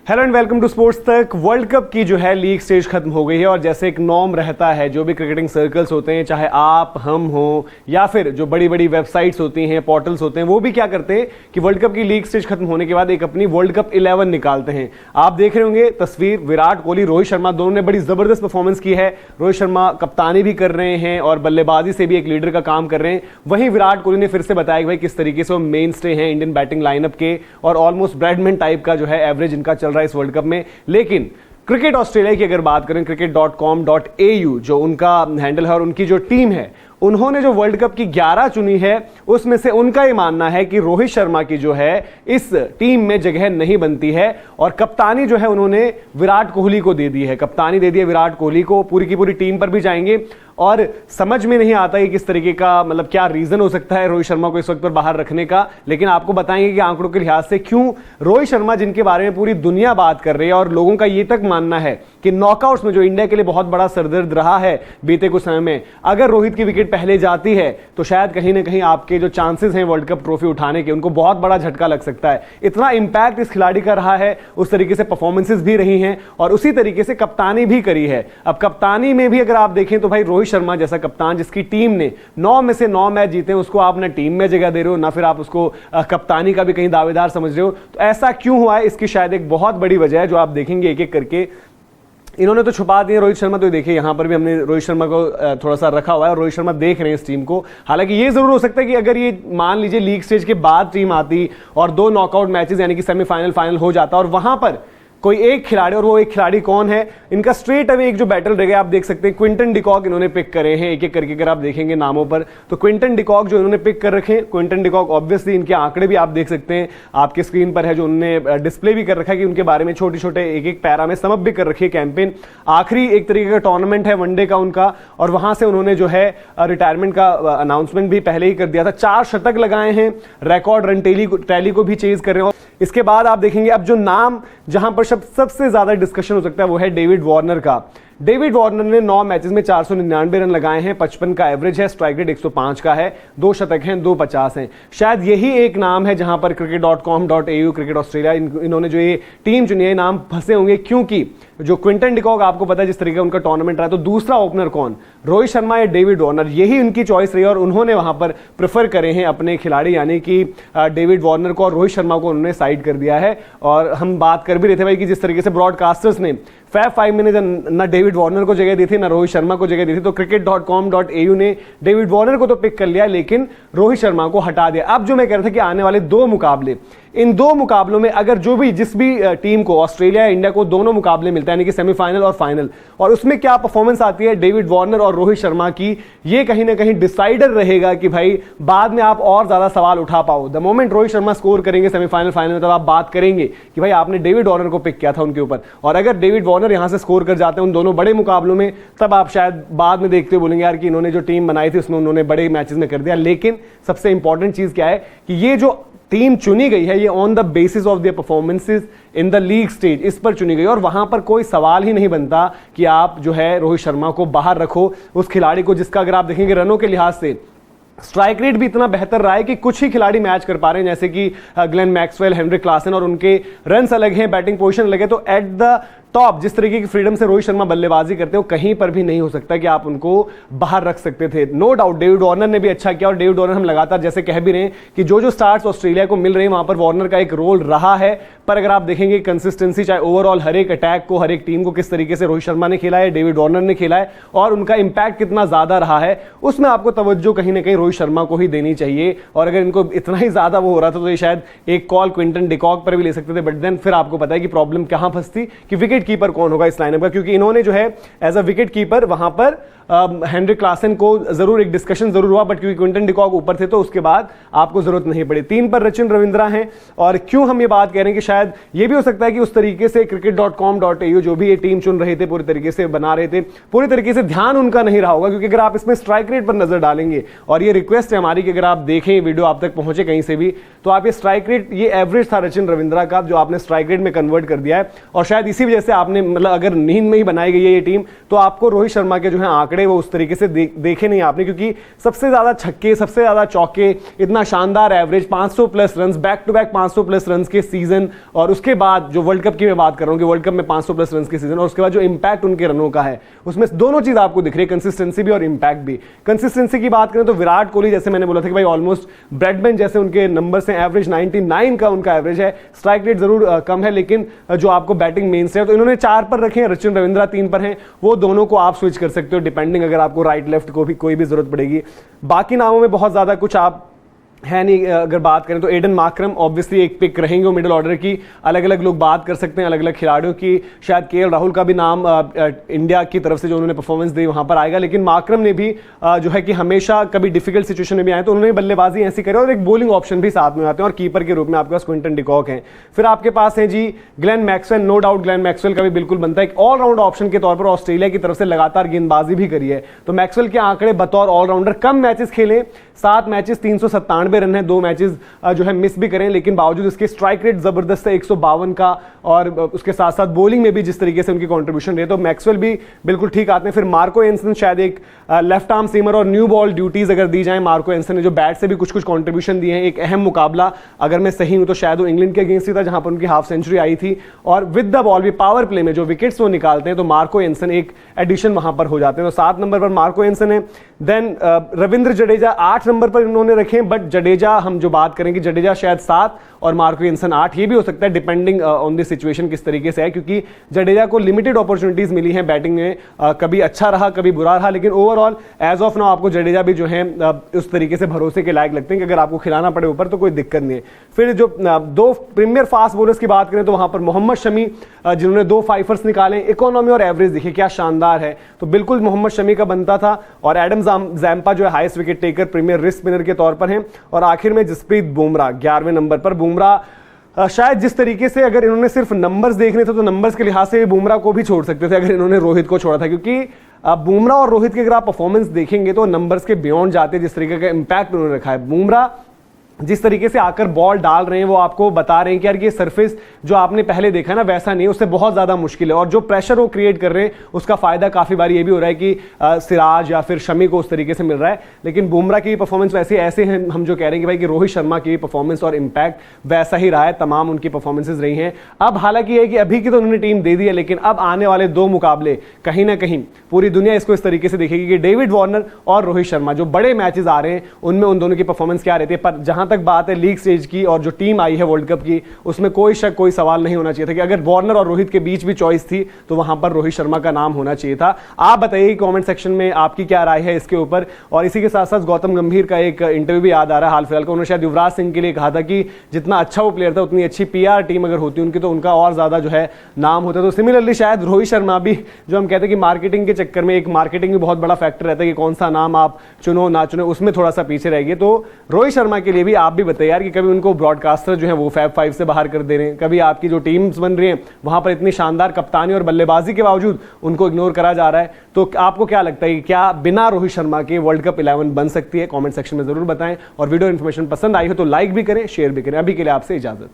Hello and welcome to sports Tak. World cup की जो है लीग स्टेज खत्म हो गई है और जैसे एक नॉर्म रहता है, जो भी क्रिकेटिंग सर्कल्स होते हैं, चाहे आप हम हो या फिर जो बड़ी बड़ी वेबसाइट्स होती हैं, पोर्टल्स होते हैं, वो भी क्या करते हैं कि वर्ल्ड कप की लीग स्टेज खत्म होने के बाद एक अपनी वर्ल्ड कप 11 निकालते हैं। आप देख रहे होंगे तस्वीर, विराट कोहली, रोहित शर्मा दोनों ने बड़ी जबरदस्त परफॉर्मेंस की है। रोहित शर्मा कप्तानी भी कर रहे हैं और बल्लेबाजी से भी एक लीडर का काम कर रहे हैं। वहीं विराट कोहली ने फिर से बताया कि भाई किस तरीके से वो मेन स्टे हैं इंडियन बैटिंग लाइनअप के और ऑलमोस्ट ब्रैडमैन टाइप का जो है एवरेज इनका चल रहा है इस वर्ल्ड कप में। लेकिन क्रिकेट ऑस्ट्रेलिया की अगर बात करें, cricket.com.au जो उनका हैंडल है और उनकी जो टीम है, उन्होंने जो वर्ल्ड कप की 11 चुनी है उसमें से उनका ये मानना है कि रोहित शर्मा की जो है इस टीम में जगह नहीं बनती है और कप्तानी जो है उन्होंने विराट कोहली को दे दी है। कप्तानी दे दी है विराट कोहली को, पूरी की पूरी टीम पर भी जाएंगे और समझ में नहीं आता है किस तरीके का, मतलब क्या रीजन हो सकता है रोहित शर्मा को इस वक्त पर बाहर रखने का। लेकिन आपको बताएंगे कि आंकड़ों के लिहाज से क्यों रोहित शर्मा, जिनके बारे में पूरी दुनिया बात कर रही है और लोगों का यह तक मानना है कि नॉकआउट्स में जो इंडिया के लिए बहुत बड़ा सरदर्द रहा है बीते कुछ समय में, अगर रोहित की विकेट पहले जाती है तो शायद कहीं ना कहीं आपके जो चांसेस हैं वर्ल्ड कप ट्रॉफी उठाने के, उनको बहुत बड़ा झटका लग सकता है। इतना इंपैक्ट इस खिलाड़ी का रहा है, उस तरीके से परफॉर्मेंसेस भी रही हैं और उसी तरीके से कप्तानी भी करी है। अब कप्तानी में भी अगर आप देखें तो भाई रोहित शर्मा जैसा कप्तान, जिसकी टीम ने 9 में से 9 मैच जीते हैं, उसको आप ना टीम में जगह दे रहे हो ना फिर आप उसको कप्तानी का भी कहीं दावेदार समझ रहे हो। तो ऐसा क्यों हुआ है, इसकी शायद एक बहुत बड़ी वजह है जो आप देखेंगे एक एक करके। इन्होंने तो छुपा दिए रोहित शर्मा, तो देखिए यहां पर भी हमने रोहित शर्मा को थोड़ा सा रखा हुआ है और रोहित शर्मा देख रहे हैं इस टीम को। हालांकि ये जरूर हो सकता है कि अगर ये मान लीजिए लीग स्टेज के बाद टीम आती और 2 नॉकआउट मैचेस यानी कि सेमीफाइनल फाइनल हो जाता और वहां पर कोई एक खिलाड़ी, और वो एक खिलाड़ी कौन है, इनका स्ट्रेट अवे एक जो बैटल रहेगा, आप देख सकते हैं क्विंटन डिकॉक इन्होंने पिक करे हैं एक एक करके। अगर आप देखेंगे नामों पर तो क्विंटन डिकॉक जो इन्होंने पिक कर रखे हैं, क्विंटन डिकॉक ऑब्वियसली इनके आंकड़े भी आप देख सकते हैं, आपके स्क्रीन पर है जो उन्होंने डिस्प्ले भी कर रखा है कि उनके बारे में छोटे छोटे एक एक पैरा में समअप भी कर रखी है कैंपेन। आखिरी एक तरीके का टूर्नामेंट है वनडे का उनका और वहां से उन्होंने जो है रिटायरमेंट का अनाउंसमेंट भी पहले ही कर दिया था। 4 शतक लगाए हैं, रिकॉर्ड रन टैली को भी चेज कर रहे हैं। इसके बाद आप देखेंगे अब जो नाम जहां पर सबसे ज्यादा डिस्कशन हो सकता है वो है डेविड वार्नर का। डेविड वार्नर ने 9 मैचेस में 499 रन लगाए हैं, 55 का एवरेज है, स्ट्राइक रेट 105 का है, 2 शतक हैं, 2 50 हैं। शायद यही एक नाम है जहां पर cricket.com.au क्रिकेट ऑस्ट्रेलिया इन्होंने जो ये टीम चुनी है नाम फंसे होंगे, क्योंकि जो क्विंटन डिकॉक आपको पता है जिस तरीके का उनका टूर्नामेंट रहा, तो दूसरा ओपनर कौन, रोहित शर्मा या डेविड वार्नर, यही उनकी चॉइस रही और उन्होंने वहां पर प्रेफर करे हैं अपने खिलाड़ी यानी कि डेविड वार्नर को और रोहित शर्मा को उन्होंने साइड कर दिया है। और हम बात कर भी रहे थे भाई कि जिस तरीके से ब्रॉडकास्टर्स ने फैब 5 में ना डेविड वार्नर को जगह दी थी ना रोहित शर्मा को जगह दी थी, तो cricket.com.au ने डेविड वार्नर को तो पिक कर लिया लेकिन रोहित शर्मा को हटा दिया। अब जो मैं कह रहा था कि आने वाले 2 मुकाबले, इन 2 मुकाबलों में अगर जो भी जिस भी टीम को, ऑस्ट्रेलिया या इंडिया को दोनों मुकाबले मिलते हैं यानी कि सेमीफाइनल और फाइनल, और उसमें क्या परफॉर्मेंस आती है डेविड वार्नर और रोहित शर्मा की, ये कहीं ना कहीं डिसाइडर रहेगा कि भाई बाद में आप और ज्यादा सवाल उठा पाओ। The moment Rohit Sharma score करेंगे सेमीफाइनल फाइनल में, तब आप बात करेंगे कि भाई आपने डेविड वार्नर को पिक किया था उनके ऊपर, और अगर डेविड वार्नर यहां से स्कोर कर जाते हैं उन दोनों बड़े मुकाबलों में, तब आप शायद बाद में देखते हुए बोलेंगे यार कि इन्होंने जो टीम बनाई थी उसमें उन्होंने बड़े मैचेस में कर दिया। लेकिन सबसे इंपॉर्टेंट चीज क्या है कि ये जो टीम चुनी गई है ये on the basis of their performances in the league stage, इस पर चुनी गई और वहां पर कोई सवाल ही नहीं बनता कि आप जो है रोहित शर्मा को बाहर रखो, उस खिलाड़ी को जिसका अगर आप देखेंगे रनों के लिहाज से स्ट्राइक रेट भी इतना बेहतर रहा है कि कुछ ही खिलाड़ी मैच कर पा रहे हैं, जैसे कि ग्लेन मैक्सवेल, हेनरिक क्लासन, और उनके रन्स अलग हैं, बैटिंग पोजीशन अलग है। तो एट द टॉप जिस तरीके की फ्रीडम से रोहित शर्मा बल्लेबाजी करते हो, कहीं पर भी नहीं हो सकता कि आप उनको बाहर रख सकते थे। नो डाउट डेविड वार्नर ने भी अच्छा किया और डेविड वार्नर हम लगातार जैसे कह भी रहे हैं कि जो स्टार्ट्स ऑस्ट्रेलिया को मिल रहे हैं वहां पर वार्नर का एक रोल रहा है। पर अगर आप देखेंगे कंसिस्टेंसी, चाहे ओवरऑल हर एक अटैक को, हर एक टीम को किस तरीके से रोहित शर्मा ने खेला है, डेविड वार्नर ने खेला है और उनका इंपैक्ट कितना ज्यादा रहा है, उसमें आपको तवज्जो कहीं ना कहीं रोहित शर्मा को ही देनी चाहिए। और अगर इनको इतना ही ज्यादा वो हो रहा था तो ये शायद एक कॉल क्विंटन डिकॉक पर भी ले सकते थे, बट देन फिर आपको पता है कि प्रॉब्लम कहां फंसती कि विकेट कीपर कौन होगा इस लाइनअप का, क्योंकि इन्होंने जो है एज अ विकेट कीपर वहां पर हेनरिक क्लासन को जरूर एक डिस्कशन जरूर हुआ, बट क्योंकि क्विंटन डिकॉक ऊपर थे तो उसके बाद आपको जरूरत नहीं पड़ी। 3 पर रचिन रविंद्रा हैं। और क्यों हम ये बात कह रहे हैं कि शायद ये भी हो सकता है कि उस तरीके से cricket.com.au जो भी ये टीम चुन रहे थे, पूरी तरीके से बना रहे थे, पूरी तरीके से ध्यान उनका नहीं रहा होगा, क्योंकि अगर आप इसमें स्ट्राइक रेट पर नजर डालेंगे, और ये रिक्वेस्ट है हमारी कि अगर आप देखें वीडियो आप तक पहुंचे कहीं से भी, तो आप ये स्ट्राइक रेट, ये एवरेज था रचिन रविंद्रा का जो आपने स्ट्राइक रेट में कन्वर्ट कर दिया है, और शायद इसी वजह से आपने मतलब अगर नींद में ही बनाई गई है ये टीम, तो आपको रोहित शर्मा के जो है आंकड़े वो उस तरीके से देखे नहीं आपने, क्योंकि सबसे ज्यादा छक्के, सबसे ज्यादा चौके, इतना शानदार average 500 plus run, back to back 500 plus run के सीजन, और उसके बाद जो वर्ल्ड कप की मैं बात कर रहा हूं कि वर्ल्ड कप में 500 प्लस रन के सीजन, और उसके बाद जो इंपैक्ट उनके रनों का है, उसमें दोनों चीज आपको दिख रही है, कंसिस्टेंसी भी और इंपैक्ट भी। कंसिस्टेंसी की बात करें तो विराट कोहली, जैसे मैंने बोला था कि भाई ऑलमोस्ट ब्रैडमैन जैसे उनके नंबर्स हैं, एवरेज 99 का उनका एवरेज है, स्ट्राइक रेट जरूर कम है, लेकिन जो आपको बैटिंग मेन से है, तो इन्होंने 4 पर रखे हैं, रचिन रविंद्रा 3 पर हैं, वो दोनों को आप स्विच कर सकते हो डिपेंडिंग अगर आपको राइट लेफ्ट को भी कोई भी जरूरत पड़ेगी। बाकी नामों में बहुत ज्यादा कुछ आप है नहीं। अगर बात करें तो एडन मार्करम ऑब्वियसली एक पिक रहेंगे मिडिल ऑर्डर की, अलग अलग लोग बात कर सकते हैं अलग अलग खिलाड़ियों की, शायद केएल राहुल का भी नाम इंडिया की तरफ से जो उन्होंने परफॉर्मेंस दी वहां पर आएगा, लेकिन मार्करम ने भी जो है कि हमेशा कभी डिफिकल्ट सिचुएशन में भी आए तो उन्होंने बल्लेबाजी ऐसी करी, और एक बॉलिंग ऑप्शन भी साथ में आते हैं, और कीपर के रूप में आपके पास क्विंटन डिकॉक है। फिर आपके पास है जी Glenn Maxwell, no doubt Glenn Maxwell का भी बिल्कुल बनता है एक ऑलराउंड ऑप्शन के तौर पर, ऑस्ट्रेलिया की तरफ से लगातार गेंदबाजी भी करी है, तो मैक्सवेल के आंकड़े बतौर ऑलराउंडर, कम मैचेस खेले, 7 मैचेस 397 रन है, 2 मैचेस जो है मिस भी करें, लेकिन बावजूद इसके स्ट्राइक रेट जबरदस्त है 152 का, और उसके साथ साथ बॉलिंग में भी जिस तरीके से उनकी कंट्रीब्यूशन रही, तो मैक्सवेल भी बिल्कुल ठीक आते हैं। फिर मार्को एंसन शायद एक लेफ्ट आर्म सीमर, और न्यू बॉल ड्यूटीज अगर दी जाए, मार्को एंसन ने जो बैट से भी कुछ कुछ कंट्रीब्यूशन दिए हैं, एक अहम मुकाबला अगर मैं सही हूं तो शायद वो इंग्लैंड के अगेंस्ट ही था जहां पर उनकी हाफ सेंचुरी आई थी, और विद द बॉल भी पावर प्ले में जो विकेट्स वो निकालते हैं, तो मार्को एंसन एक एडिशन वहां पर हो जाते हैं। तो 7 नंबर पर मार्को एंसन है। देन रविंद्र जडेजा 8 नंबर पर उन्होंने रखे, बट जडेजा हम जो बात करेंगे, जडेजा शायद 7 और मार्को एंसन 8, ये भी हो सकता है डिपेंडिंग ऑन द सिचुएशन किस तरीके से है, क्योंकि जडेजा को लिमिटेड अपॉर्चुनिटीज मिली हैं बैटिंग में, कभी अच्छा रहा कभी बुरा रहा, लेकिन ओवरऑल एज ऑफ नाउ आपको जडेजा भी जो है उस तरीके से भरोसे के लायक लगते हैं कि अगर आपको खिलाना पड़े ऊपर तो कोई दिक्कत नहीं है। फिर जो 2 प्रीमियर फास्ट बॉलर्स की बात करें तो वहां पर मोहम्मद शमी, जिन्होंने 2 फाइफर्स निकाले, इकोनॉमी और एवरेज देखिए क्या शानदार है, तो बिल्कुल मोहम्मद शमी का बनता था, और एडम जैम्पा जो है highest wicket taker premier wrist spinner के तौर पर हैं, और आखिर में जसप्रीत बुमराह 11वें नंबर पर। बुमराह शायद जिस तरीके से अगर इन्होंने सिर्फ नंबर्स देखने थे तो नंबर्स के लिहाज से बुमराह को भी छोड़ सकते थे अगर इन्होंने रोहित को छोड़ा था, क्योंकि बुमराह और रोहित के अगर आप परफॉर्मेंस देखेंगे तो नंबर्स के बियॉन्ड जाते हैं, जिस तरीके का इंपैक्ट उन्होंने रखा है। बुमराह जिस तरीके से आकर बॉल डाल रहे हैं वो आपको बता रहे हैं कि यार ये सरफेस जो आपने पहले देखा ना वैसा नहीं, उससे बहुत ज्यादा मुश्किल है, और जो प्रेशर वो क्रिएट कर रहे हैं उसका फायदा काफी बार ये भी हो रहा है कि सिराज या फिर शमी को उस तरीके से मिल रहा है। लेकिन बुमराह की परफॉर्मेंस वैसे ऐसे हैं, हम जो कह रहे हैं कि भाई कि रोहित शर्मा की परफॉर्मेंस और इंपैक्ट वैसा ही रहा है, तमाम उनकी परफॉर्मेंसेज रही हैं। अब हालांकि है कि अभी की तो उन्होंने टीम दे दी है, लेकिन अब आने वाले 2 मुकाबले कहीं ना कहीं पूरी दुनिया इसको इस तरीके से देखेगी कि डेविड वार्नर और रोहित शर्मा जो बड़े मैचेस आ रहे हैं उनमें उन दोनों की परफॉर्मेंस क्या रहती है। पर जहां तक बात है लीग स्टेज की और जो टीम आई है वर्ल्ड कप की, उसमें कोई शक कोई सवाल नहीं होना चाहिए था कि अगर वार्नर और रोहित के बीच भी चॉइस थी तो वहां पर रोहित शर्मा का नाम होना चाहिए था। आप बताइए कमेंट सेक्शन में आपकी क्या राय है इसके ऊपर। और इसी के साथ साथ गौतम गंभीर का एक इंटरव्यू भी याद आ रहा है हाल फिलहाल का, उन्होंने शायद युवराज सिंह के लिए कहा था कि जितना अच्छा वो प्लेयर था उतनी अच्छी पीआर टीम अगर होती उनकी तो उनका और ज्यादा जो है नाम होता। तो सिमिलरली शायद रोहित शर्मा भी, जो हम कहते हैं कि मार्केटिंग के चक्कर में एक मार्केटिंग भी बहुत बड़ा फैक्टर रहता है कि कौन सा नाम आप चुनो ना चुनो, उसमें थोड़ा सा पीछे रह गए। तो रोहित शर्मा के लिए भी आप भी बताइए यार कि कभी उनको ब्रॉडकास्टर जो है वो फैब 5 से बाहर कर दे रहे हैं, कभी आपकी जो टीम्स बन रही हैं वहां पर इतनी शानदार कप्तानी और बल्लेबाजी के बावजूद उनको इग्नोर करा जा रहा है। तो आपको क्या लगता है कि क्या बिना रोहित शर्मा के वर्ल्ड कप 11 बन सकती है? कमेंट सेक्शन में जरूर बताएं, और वीडियो इन्फॉर्मेशन पसंद आई हो तो लाइक भी करें, शेयर भी करें। अभी के लिए आपसे इजाजत।